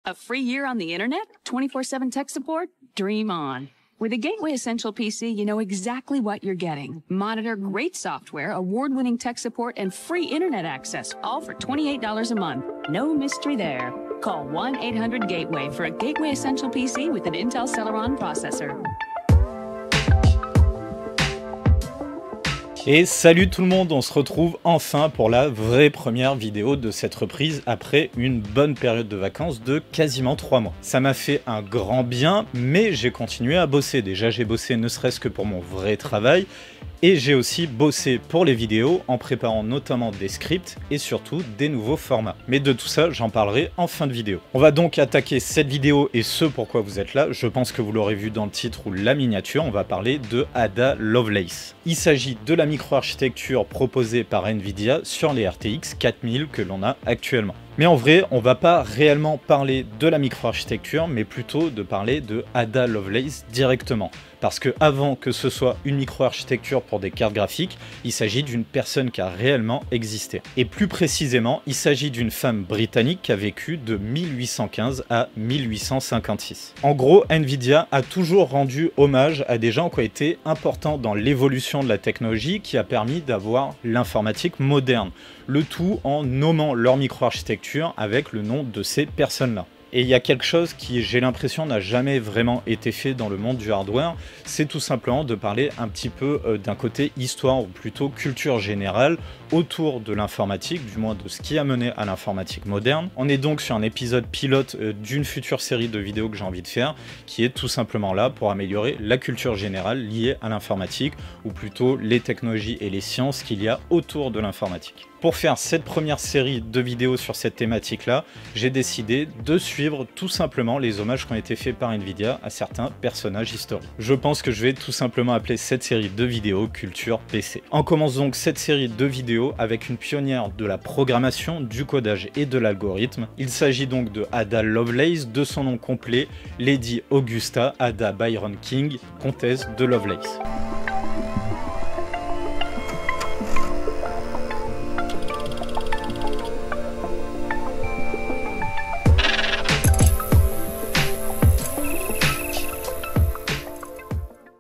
A free year on the internet? 24/7 tech support? Dream on. With a Gateway Essential PC, you know exactly what you're getting. Monitor, great software, award-winning tech support, and free internet access, all for $28 a month. No mystery there. Call 1-800-GATEWAY for a Gateway Essential PC with an Intel Celeron processor. Et salut tout le monde, on se retrouve enfin pour la vraie première vidéo de cette reprise après une bonne période de vacances de quasiment 3 mois. Ça m'a fait un grand bien, mais j'ai continué à bosser. Déjà j'ai bossé ne serait-ce que pour mon vrai travail, et j'ai aussi bossé pour les vidéos en préparant notamment des scripts et surtout des nouveaux formats. Mais de tout ça, j'en parlerai en fin de vidéo. On va donc attaquer cette vidéo et ce pourquoi vous êtes là. Je pense que vous l'aurez vu dans le titre ou la miniature, on va parler de Ada Lovelace. Il s'agit de la microarchitecture proposée par Nvidia sur les RTX 4000 que l'on a actuellement. Mais en vrai, on va pas réellement parler de la microarchitecture, mais plutôt de parler de Ada Lovelace directement. Parce que avant que ce soit une microarchitecture pour des cartes graphiques, il s'agit d'une personne qui a réellement existé. Et plus précisément, il s'agit d'une femme britannique qui a vécu de 1815 à 1856. En gros, Nvidia a toujours rendu hommage à des gens qui ont été importants dans l'évolution de la technologie qui a permis d'avoir l'informatique moderne. Le tout en nommant leur microarchitecture avec le nom de ces personnes-là. Et il y a quelque chose qui, j'ai l'impression, n'a jamais vraiment été fait dans le monde du hardware, c'est tout simplement de parler un petit peu d'un côté histoire, ou plutôt culture générale, autour de l'informatique, du moins de ce qui a mené à l'informatique moderne. On est donc sur un épisode pilote d'une future série de vidéos que j'ai envie de faire, qui est tout simplement là pour améliorer la culture générale liée à l'informatique, ou plutôt les technologies et les sciences qu'il y a autour de l'informatique. Pour faire cette première série de vidéos sur cette thématique-là, j'ai décidé de suivre tout simplement les hommages qui ont été faits par Nvidia à certains personnages historiques. Je pense que je vais tout simplement appeler cette série de vidéos Culture PC. On commence donc cette série de vidéos avec une pionnière de la programmation, du codage et de l'algorithme. Il s'agit donc de Ada Lovelace, de son nom complet, Lady Augusta Ada Byron King, comtesse de Lovelace.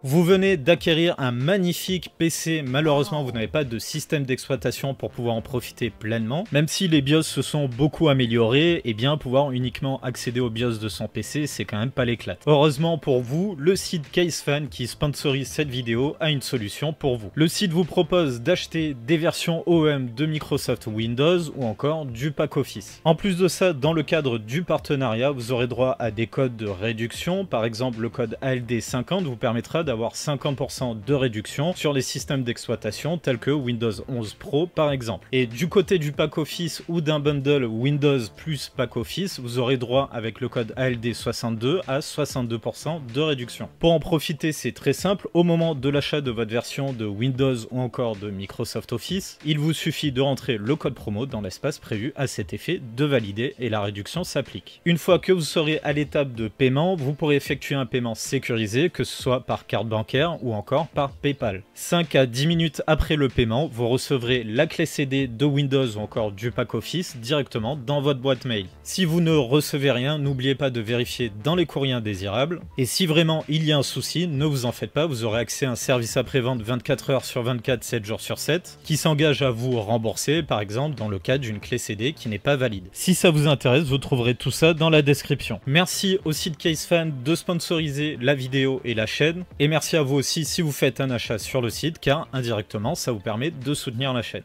Vous venez d'acquérir un magnifique PC, malheureusement vous n'avez pas de système d'exploitation pour pouvoir en profiter pleinement. Même si les BIOS se sont beaucoup améliorés, et bien pouvoir uniquement accéder au BIOS de son PC, c'est quand même pas l'éclat. Heureusement pour vous, le site CaseFan qui sponsorise cette vidéo a une solution pour vous. Le site vous propose d'acheter des versions OEM de Microsoft Windows ou encore du pack Office. En plus de ça, dans le cadre du partenariat, vous aurez droit à des codes de réduction. Par exemple, le code ALD50 vous permettra d'avoir 50% de réduction sur les systèmes d'exploitation tels que Windows 11 Pro par exemple. Et du côté du pack Office ou d'un bundle Windows plus pack Office, vous aurez droit avec le code ALD62 à 62% de réduction. Pour en profiter, c'est très simple. Au moment de l'achat de votre version de Windows ou encore de Microsoft Office, il vous suffit de rentrer le code promo dans l'espace prévu à cet effet, de valider et la réduction s'applique. Une fois que vous serez à l'étape de paiement, vous pourrez effectuer un paiement sécurisé, que ce soit par carte bancaire ou encore par PayPal. 5 à 10 minutes après le paiement, vous recevrez la clé CD de Windows ou encore du pack Office directement dans votre boîte mail. Si vous ne recevez rien, n'oubliez pas de vérifier dans les courriers indésirables. Et si vraiment il y a un souci, ne vous en faites pas, vous aurez accès à un service après-vente 24 heures sur 24, 7 jours sur 7, qui s'engage à vous rembourser, par exemple dans le cas d'une clé CD qui n'est pas valide. Si ça vous intéresse, vous trouverez tout ça dans la description. Merci au site CaseFan de sponsoriser la vidéo et la chaîne, et merci à vous aussi si vous faites un achat sur le site, car indirectement ça vous permet de soutenir la chaîne.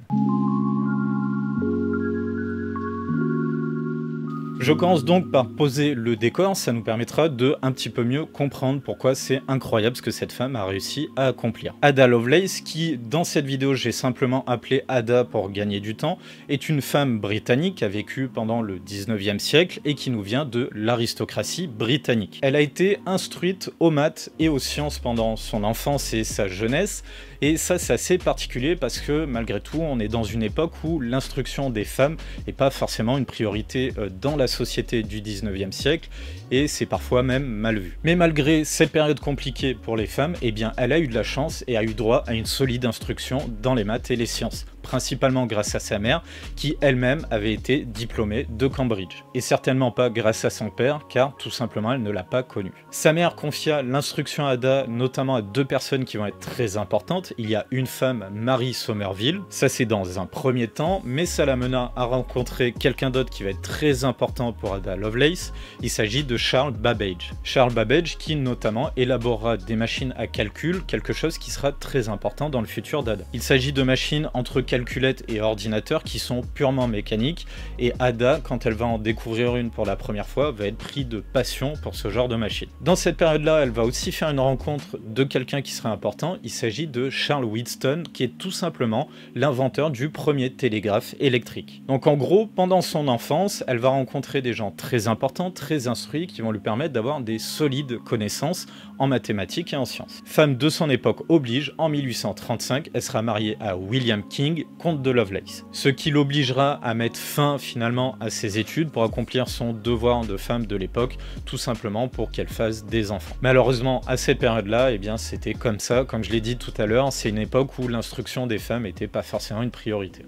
Je commence donc par poser le décor, ça nous permettra de un petit peu mieux comprendre pourquoi c'est incroyable ce que cette femme a réussi à accomplir. Ada Lovelace, qui dans cette vidéo j'ai simplement appelé Ada pour gagner du temps, est une femme britannique qui a vécu pendant le 19e siècle et qui nous vient de l'aristocratie britannique. Elle a été instruite aux maths et aux sciences pendant son enfance et sa jeunesse, et ça c'est assez particulier parce que malgré tout on est dans une époque où l'instruction des femmes n'est pas forcément une priorité dans la société du 19e siècle, et c'est parfois même mal vu. Mais malgré cette période compliquée pour les femmes, eh bien elle a eu de la chance et a eu droit à une solide instruction dans les maths et les sciences. principalement grâce à sa mère, qui elle-même avait été diplômée de Cambridge. Et certainement pas grâce à son père, car tout simplement elle ne l'a pas connu. Sa mère confia l'instruction à Ada notamment à deux personnes qui vont être très importantes. Il y a une femme, Mary Somerville, ça c'est dans un premier temps, mais ça l'amena à rencontrer quelqu'un d'autre qui va être très important pour Ada Lovelace. Il s'agit de Charles Babbage. Charles Babbage qui notamment élaborera des machines à calcul, quelque chose qui sera très important dans le futur d'Ada. Il s'agit de machines entre calculettes et ordinateurs qui sont purement mécaniques, et Ada, quand elle va en découvrir une pour la première fois, va être prise de passion pour ce genre de machine. Dans cette période-là, elle va aussi faire une rencontre de quelqu'un qui sera important. Il s'agit de Charles Wheatstone, qui est tout simplement l'inventeur du premier télégraphe électrique. Donc en gros, pendant son enfance, elle va rencontrer des gens très importants, très instruits, qui vont lui permettre d'avoir des solides connaissances en mathématiques et en sciences. Femme de son époque oblige, en 1835, elle sera mariée à William King, comte de Lovelace. Ce qui l'obligera à mettre fin finalement à ses études pour accomplir son devoir de femme de l'époque, tout simplement pour qu'elle fasse des enfants. Malheureusement, à cette période-là, eh bien, c'était comme ça, comme je l'ai dit tout à l'heure, c'est une époque où l'instruction des femmes n'était pas forcément une priorité.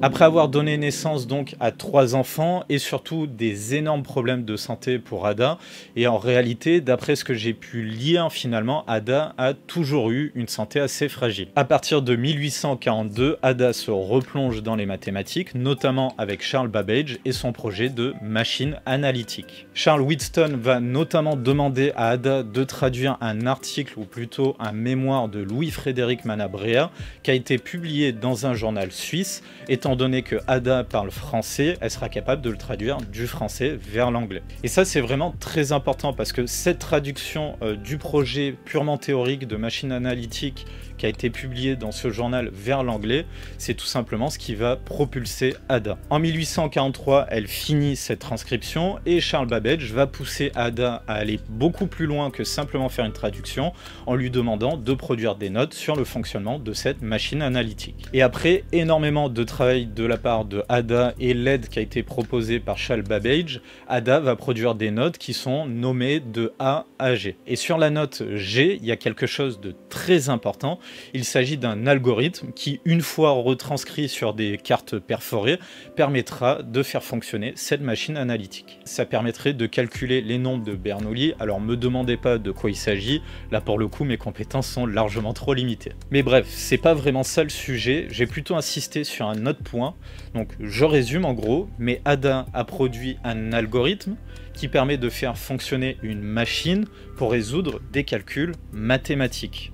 Après avoir donné naissance donc à 3 enfants et surtout des énormes problèmes de santé pour Ada, et en réalité, d'après ce que j'ai pu lire, finalement, Ada a toujours eu une santé assez fragile. À partir de 1842, Ada se replonge dans les mathématiques, notamment avec Charles Babbage et son projet de machine analytique. Charles Wheatstone va notamment demander à Ada de traduire un article, ou plutôt un mémoire de Louis-Frédéric Manabrea, qui a été publié dans un journal suisse. Étant donné que Ada parle français, elle sera capable de le traduire du français vers l'anglais. Et ça, c'est vraiment très important parce que cette traduction du projet purement théorique de machine analytique qui a été publié dans ce journal vers l'anglais, c'est tout simplement ce qui va propulser Ada. En 1843, elle finit cette transcription et Charles Babbage va pousser Ada à aller beaucoup plus loin que simplement faire une traduction en lui demandant de produire des notes sur le fonctionnement de cette machine analytique. Et après énormément de travail de la part de Ada et l'aide qui a été proposée par Charles Babbage, Ada va produire des notes qui sont nommées de A à G. Et sur la note G, il y a quelque chose de très important. Il s'agit d'un algorithme qui, une fois retranscrit sur des cartes perforées, permettra de faire fonctionner cette machine analytique. Ça permettrait de calculer les nombres de Bernoulli. Alors me demandez pas de quoi il s'agit, là pour le coup mes compétences sont largement trop limitées. Mais bref, c'est pas vraiment ça le sujet, j'ai plutôt insisté sur un autre point. Donc je résume en gros, mais Ada a produit un algorithme qui permet de faire fonctionner une machine pour résoudre des calculs mathématiques.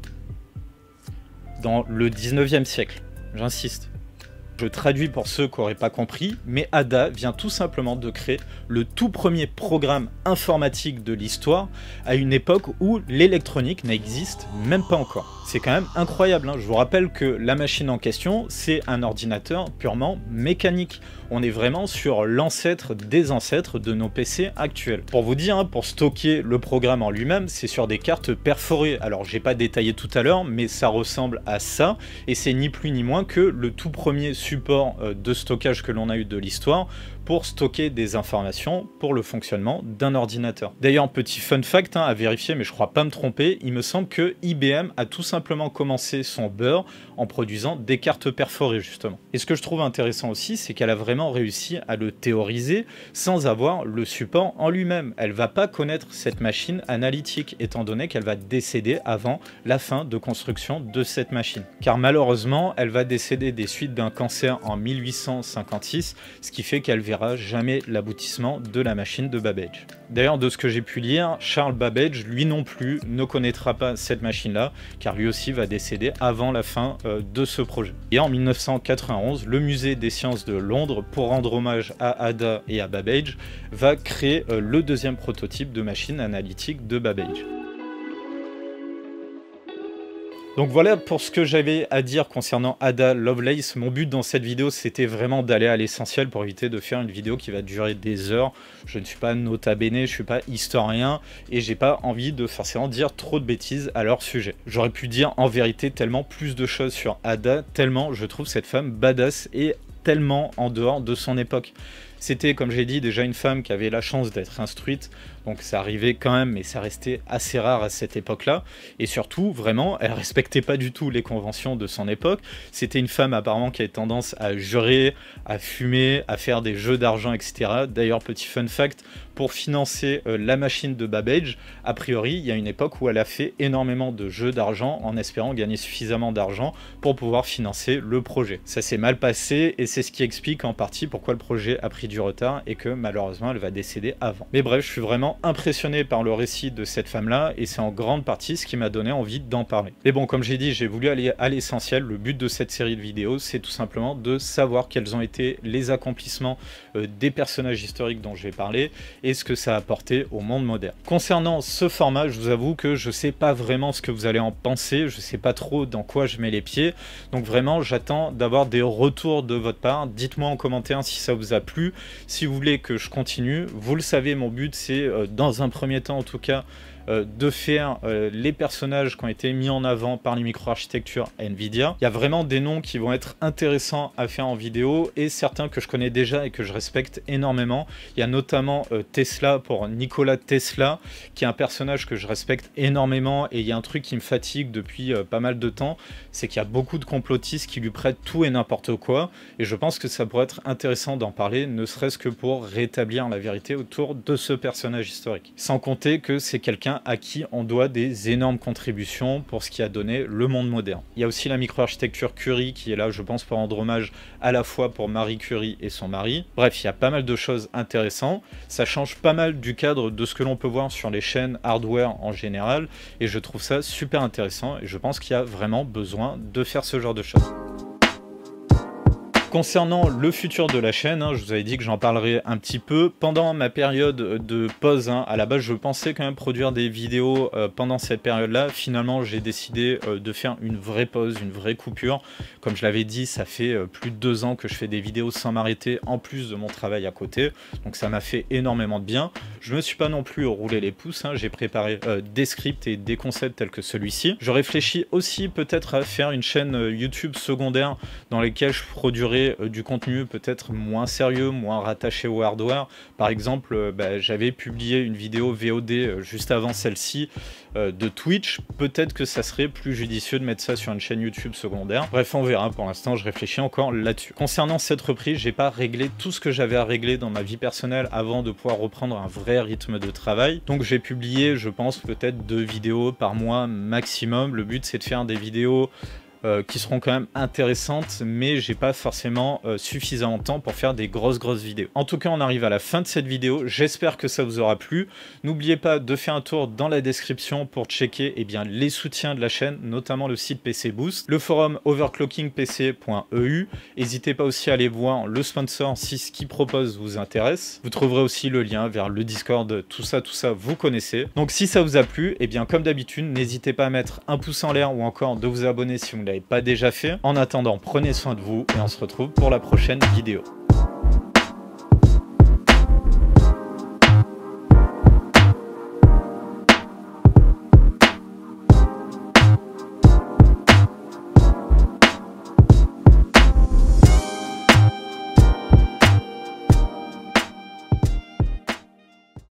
Dans le 19e siècle, j'insiste. Je traduis pour ceux qui n'auraient pas compris, mais Ada vient tout simplement de créer le tout premier programme informatique de l'histoire à une époque où l'électronique n'existe même pas encore. C'est quand même incroyable, hein. Je vous rappelle que la machine en question, c'est un ordinateur purement mécanique. On est vraiment sur l'ancêtre des ancêtres de nos PC actuels. Pour vous dire, hein, pour stocker le programme en lui-même, c'est sur des cartes perforées. Alors j'ai pas détaillé tout à l'heure, mais ça ressemble à ça, et c'est ni plus ni moins que le tout premier support de stockage que l'on a eu de l'histoire pour stocker des informations pour le fonctionnement d'un ordinateur. D'ailleurs, petit fun fact à vérifier, mais je crois pas me tromper, il me semble que IBM a tout simplement commencé son beurre en produisant des cartes perforées justement. Et ce que je trouve intéressant aussi, c'est qu'elle a vraiment réussi à le théoriser sans avoir le support en lui-même. Elle va pas connaître cette machine analytique, étant donné qu'elle va décéder avant la fin de construction de cette machine. Car malheureusement, elle va décéder des suites d'un cancer en 1856, ce qui fait qu'elle verra jamais l'aboutissement de la machine de Babbage. D'ailleurs, de ce que j'ai pu lire, Charles Babbage, lui non plus, ne connaîtra pas cette machine-là, car lui aussi va décéder avant la fin de ce projet. Et en 1991, le musée des sciences de Londres, pour rendre hommage à Ada et à Babbage, va créer le deuxième prototype de machine analytique de Babbage. Donc voilà pour ce que j'avais à dire concernant Ada Lovelace. Mon but dans cette vidéo, c'était vraiment d'aller à l'essentiel pour éviter de faire une vidéo qui va durer des heures. Je ne suis pas nota bene, je ne suis pas historien et j'ai pas envie de forcément dire trop de bêtises à leur sujet. J'aurais pu dire en vérité tellement plus de choses sur Ada, tellement je trouve cette femme badass et tellement en dehors de son époque. C'était, comme j'ai dit, déjà une femme qui avait la chance d'être instruite, donc ça arrivait quand même, mais ça restait assez rare à cette époque-là. Et surtout, vraiment, elle respectait pas du tout les conventions de son époque. C'était une femme apparemment qui avait tendance à jurer, à fumer, à faire des jeux d'argent, etc. D'ailleurs, petit fun fact, pour financer la machine de Babbage, a priori, il y a une époque où elle a fait énormément de jeux d'argent en espérant gagner suffisamment d'argent pour pouvoir financer le projet. Ça s'est mal passé et c'est ce qui explique en partie pourquoi le projet a pris du retard et que malheureusement elle va décéder avant. Mais bref, je suis vraiment impressionné par le récit de cette femme-là et c'est en grande partie ce qui m'a donné envie d'en parler. Mais bon, comme j'ai dit, j'ai voulu aller à l'essentiel. Le but de cette série de vidéos, c'est tout simplement de savoir quels ont été les accomplissements des personnages historiques dont je vais parler et ce que ça a apporté au monde moderne. Concernant ce format, je vous avoue que je sais pas vraiment ce que vous allez en penser, je sais pas trop dans quoi je mets les pieds, donc vraiment j'attends d'avoir des retours de votre part. Dites-moi en commentaire si ça vous a plu, si vous voulez que je continue. Vous le savez, mon but c'est dans un premier temps en tout cas de faire les personnages qui ont été mis en avant par les micro-architectures Nvidia. Il y a vraiment des noms qui vont être intéressants à faire en vidéo et certains que je connais déjà et que je respecte énormément. Il y a notamment Tesla pour Nikola Tesla, qui est un personnage que je respecte énormément et il y a un truc qui me fatigue depuis pas mal de temps, c'est qu'il y a beaucoup de complotistes qui lui prêtent tout et n'importe quoi et je pense que ça pourrait être intéressant d'en parler, ne serait-ce que pour rétablir la vérité autour de ce personnage historique. Sans compter que c'est quelqu'un à qui on doit des énormes contributions pour ce qui a donné le monde moderne. Il y a aussi la micro-architecture Curie qui est là, je pense, pour rendre hommage à la fois pour Marie Curie et son mari. Bref, il y a pas mal de choses intéressantes. Ça change pas mal du cadre de ce que l'on peut voir sur les chaînes hardware en général et je trouve ça super intéressant et je pense qu'il y a vraiment besoin de faire ce genre de choses. Concernant le futur de la chaîne, je vous avais dit que j'en parlerai un petit peu. Pendant ma période de pause, à la base je pensais quand même produire des vidéos pendant cette période-là. Finalement j'ai décidé de faire une vraie pause, une vraie coupure. Comme je l'avais dit, ça fait plus de 2 ans que je fais des vidéos sans m'arrêter, en plus de mon travail à côté. Donc ça m'a fait énormément de bien. Je me suis pas non plus roulé les pouces, j'ai préparé des scripts et des concepts tels que celui-ci. Je réfléchis aussi peut-être à faire une chaîne YouTube secondaire dans lesquelles je produirai du contenu peut-être moins sérieux, moins rattaché au hardware. Par exemple, j'avais publié une vidéo VOD juste avant celle-ci de Twitch. Peut-être que ça serait plus judicieux de mettre ça sur une chaîne YouTube secondaire. Bref, on verra. Pour l'instant, je réfléchis encore là-dessus. Concernant cette reprise, j'ai pas réglé tout ce que j'avais à régler dans ma vie personnelle avant de pouvoir reprendre un vrai rythme de travail. Donc j'ai publié, je pense, peut-être 2 vidéos par mois maximum. Le but, c'est de faire des vidéos qui seront quand même intéressantes, mais j'ai pas forcément suffisamment de temps pour faire des grosses vidéos. En tout cas, on arrive à la fin de cette vidéo. J'espère que ça vous aura plu. N'oubliez pas de faire un tour dans la description pour checker les soutiens de la chaîne, notamment le site PC Boost, le forum overclockingpc.eu. N'hésitez pas aussi à aller voir le sponsor si ce qu'il propose vous intéresse. Vous trouverez aussi le lien vers le Discord, tout ça vous connaissez. Donc si ça vous a plu, comme d'habitude, n'hésitez pas à mettre un pouce en l'air ou encore de vous abonner si vous ne l'avez pas déjà fait. En attendant, prenez soin de vous et on se retrouve pour la prochaine vidéo.